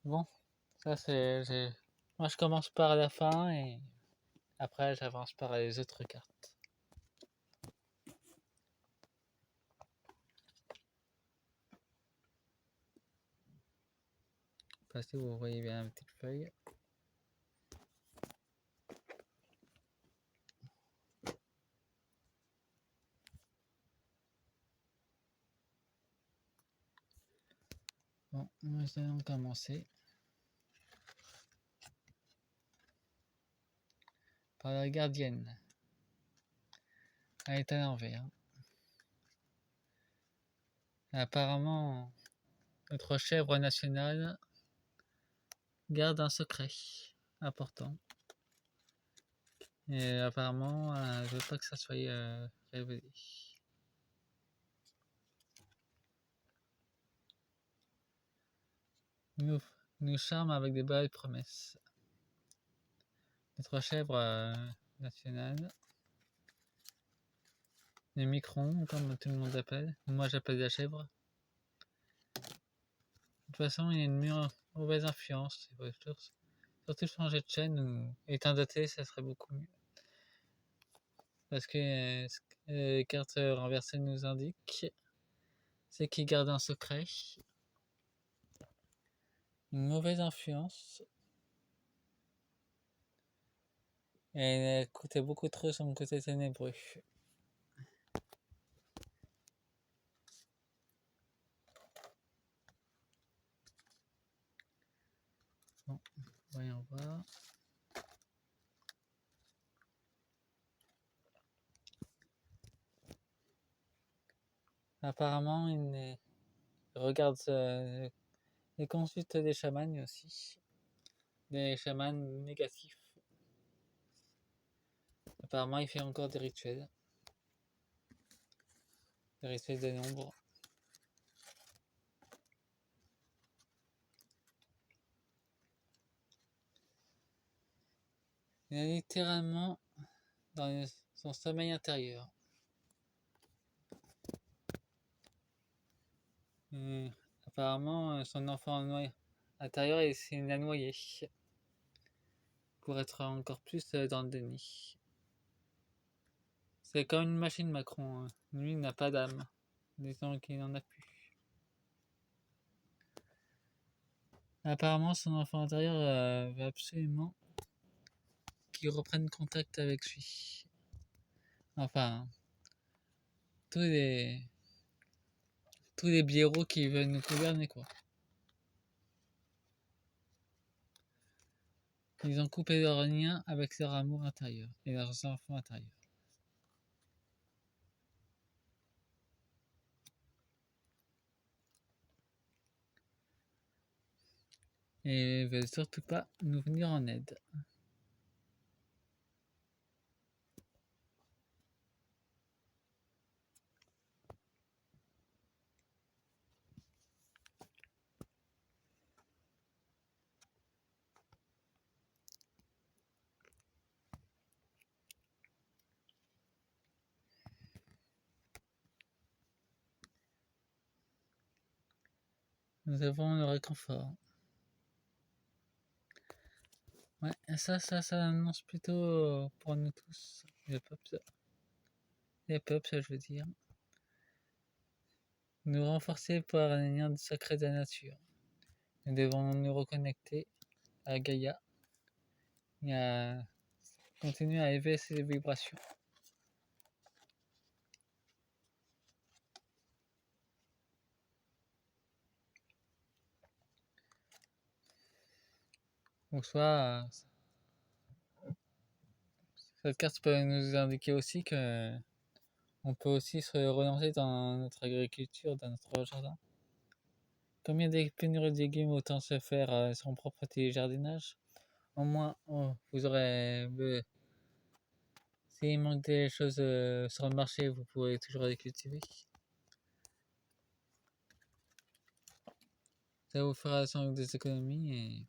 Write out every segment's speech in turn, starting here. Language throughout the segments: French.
Bon, ça moi je commence par la fin et après j'avance par les autres cartes. Parce que vous voyez bien la petite feuille. Bon, nous allons commencer par la gardienne. Elle est à l'envers. Apparemment, notre chèvre nationale garde un secret important. Et apparemment, je veux pas que ça soit révélé. Nous charme avec des belles promesses. Notre chèvre nationale, le micron, comme tout le monde l'appelle. Moi, j'appelle la chèvre. De toute façon, il y a une mauvaise influence. Surtout changer de chaîne ou éteindre la télé, ça serait beaucoup mieux. Parce que ce que les cartes renversées nous indiquent, c'est qu'il garde un secret, une mauvaise influence, et elle écoutait beaucoup trop son côté ténébreux. Bon, voyons voir. Apparemment, il regarde il consulte des chamans aussi. Des chamans négatifs. Apparemment, il fait encore des rituels. Des rituels de l'ombre. Il est littéralement dans son sommeil intérieur. Apparemment, son enfant intérieur, il l'a noyé. Pour être encore plus dans le déni. C'est comme une machine Macron. Lui, il n'a pas d'âme. Disons qu'il n'en a plus. Apparemment, son enfant intérieur veut absolument qu'il reprenne contact avec lui. Enfin, tous les blaireaux qui veulent nous gouverner, quoi. Ils ont coupé leur lien avec leur amour intérieur et leurs enfants intérieurs. Et ils veulent surtout pas nous venir en aide. Nous avons le réconfort. Ouais, ça annonce plutôt pour nous tous, les peuples. Les peuples, je veux dire. Nous renforcer par un lien sacré de la nature. Nous devons nous reconnecter à Gaïa et à continuer à élever ses vibrations. Ou soit, cette carte peut nous indiquer aussi que on peut aussi se relancer dans notre agriculture, dans notre jardin. Combien de pénuries de légumes autant se faire son propre jardinage? Au moins, vous aurez. S'il manque des choses sur le marché, vous pourrez toujours les cultiver. Ça vous fera sans doute des économies et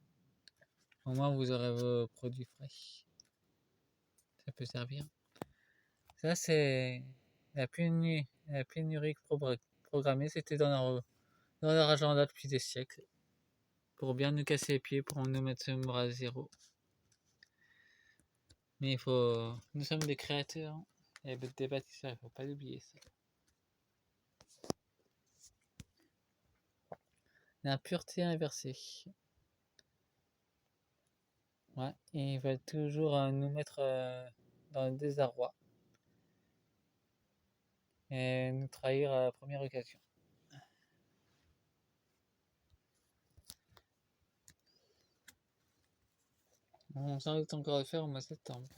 au moins vous aurez vos produits frais. Ça peut servir. Ça, c'est la pénurie programmée. C'était dans leur agenda depuis des siècles. pour bien nous casser les pieds, pour nous mettre ce moral à zéro. Mais nous sommes des créateurs et des bâtisseurs, il faut pas l'oublier ça. La pureté inversée. Ouais, et ils veulent toujours nous mettre dans le désarroi et nous trahir à la première occasion. On s'en doute encore le faire au mois de septembre.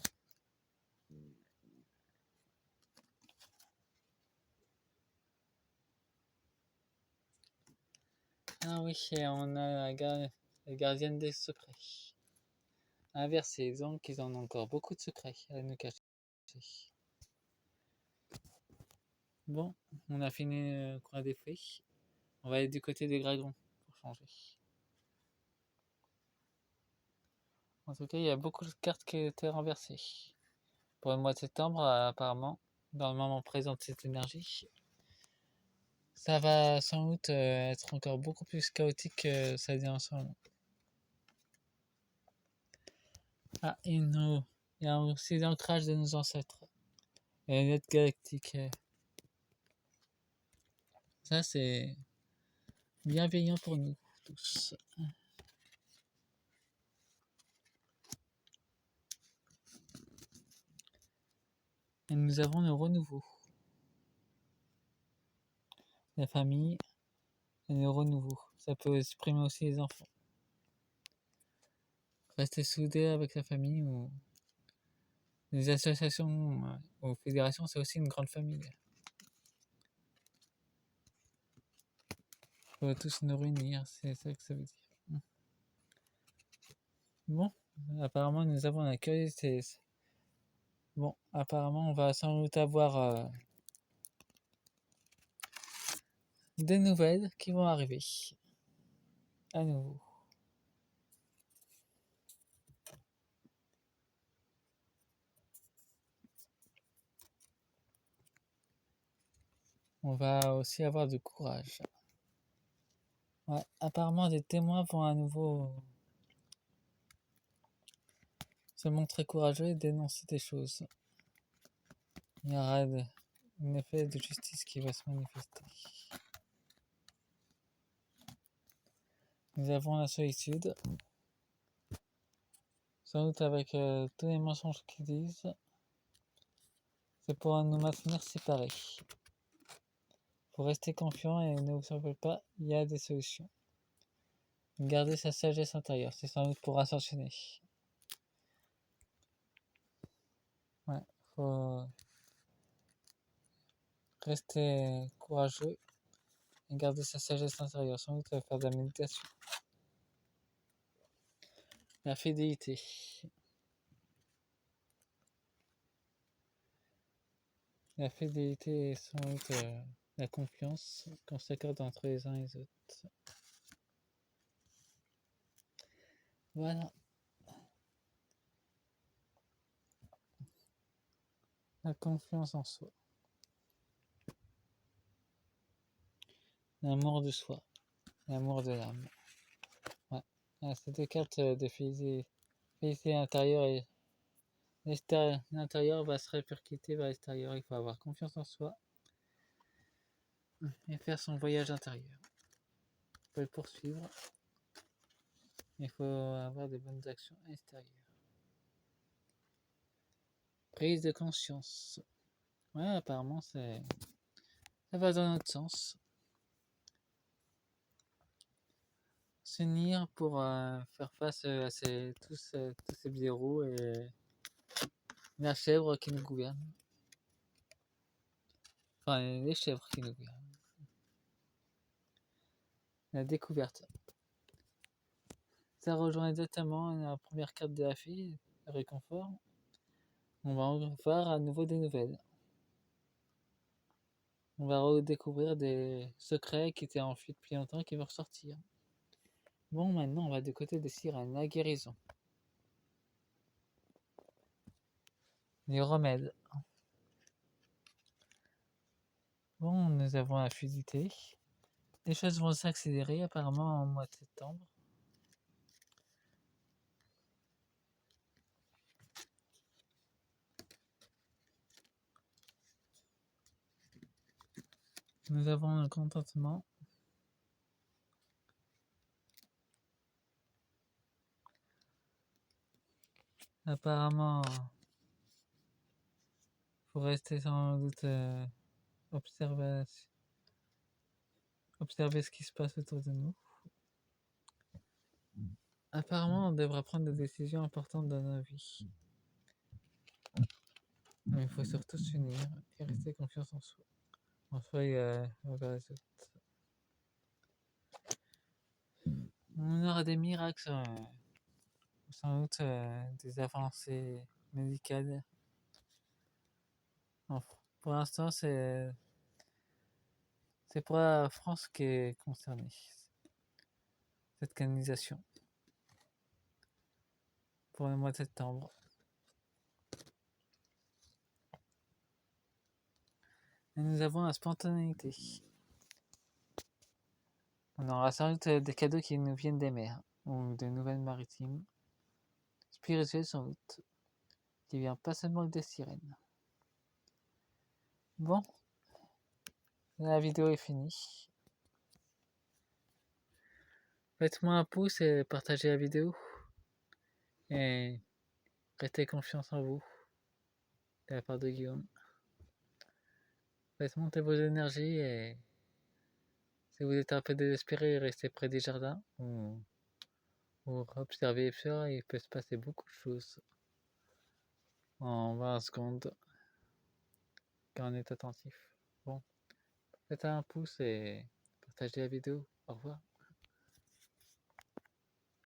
Ah oui, et on a la gardienne des secrets. Inversé, donc ils en ont encore beaucoup de secrets à nous cacher. Bon, on a fini le coin des fées. On va aller du côté des dragons pour changer. En tout cas, il y a beaucoup de cartes qui étaient renversées. Pour le mois de septembre, apparemment, dans le moment présent de cette énergie, ça va sans doute être encore beaucoup plus chaotique que ça dit en ce moment. Ah, il y a aussi l'ancrage de nos ancêtres. Et l'aide galactique. Ça, c'est bienveillant pour nous tous. Et nous avons le renouveau. La famille et le renouveau. Ça peut exprimer aussi les enfants. Rester soudé avec la famille ou les associations ou fédérations, c'est aussi une grande famille. On va tous nous réunir, c'est ça que ça veut dire. Bon, apparemment nous avons la curiosité. Bon, apparemment on va sans doute avoir des nouvelles qui vont arriver. À nouveau. On va aussi avoir du courage. Ouais, apparemment des témoins vont à nouveau se montrer courageux et dénoncer des choses. Il y aura un effet de justice qui va se manifester. Nous avons la solitude. Sans doute avec tous les mensonges qu'ils disent, c'est pour nous maintenir séparés. Il faut rester confiant et ne vous en faites pas, il y a des solutions. Garder sa sagesse intérieure, c'est sans doute pour ascensionner. Ouais, faut rester courageux et garder sa sagesse intérieure, sans doute faire de la méditation. La fidélité. La fidélité est sans doute la confiance qu'on s'accorde entre les uns et les autres. Voilà. La confiance en soi. L'amour de soi. L'amour de l'âme. Ouais. C'est deux cartes de félicité intérieure et l'intérieur va se répercuter vers l'extérieur. Il faut avoir confiance en soi et faire son voyage intérieur. Il faut le poursuivre. Il faut avoir de bonnes actions extérieures. Prise de conscience. Ouais, apparemment, ça va dans notre sens. S'unir pour faire face à tous ces blaireaux et la chèvre qui nous gouverne. Enfin, les chèvres qui nous gouvernent. La découverte. Ça rejoint exactement la première carte de la fille, le réconfort. On va voir à nouveau des nouvelles. On va redécouvrir des secrets qui étaient en fuite depuis longtemps et qui vont ressortir. Bon, maintenant on va du côté des sirènes, la guérison. Les remèdes. Bon, nous avons la fluidité. Les choses vont s'accélérer apparemment en mois de septembre. Nous avons un contentement. Apparemment, faut rester sans doute observer ce qui se passe autour de nous. Apparemment, on devra prendre des décisions importantes dans nos vies. Mais il faut surtout s'unir et rester confiance en soi et envers les autres. On aura des miracles, sans doute des avancées médicales. Pour l'instant, c'est pour la France qui est concernée, cette canonisation, pour le mois de septembre. Et nous avons la spontanéité. On aura sans doute des cadeaux qui nous viennent des mers, ou des nouvelles maritimes, spirituelles sans doute, qui viennent pas seulement des sirènes. Bon, la vidéo est finie. Faites-moi un pouce et partagez la vidéo. Et restez confiance en vous, de la part de Guillaume. Faites monter vos énergies et si vous êtes un peu désespéré, restez près des jardins ou observez les fleurs, il peut se passer beaucoup de choses en 20 secondes quand on est attentif. Bon, faites un pouce et partagez la vidéo. Au revoir.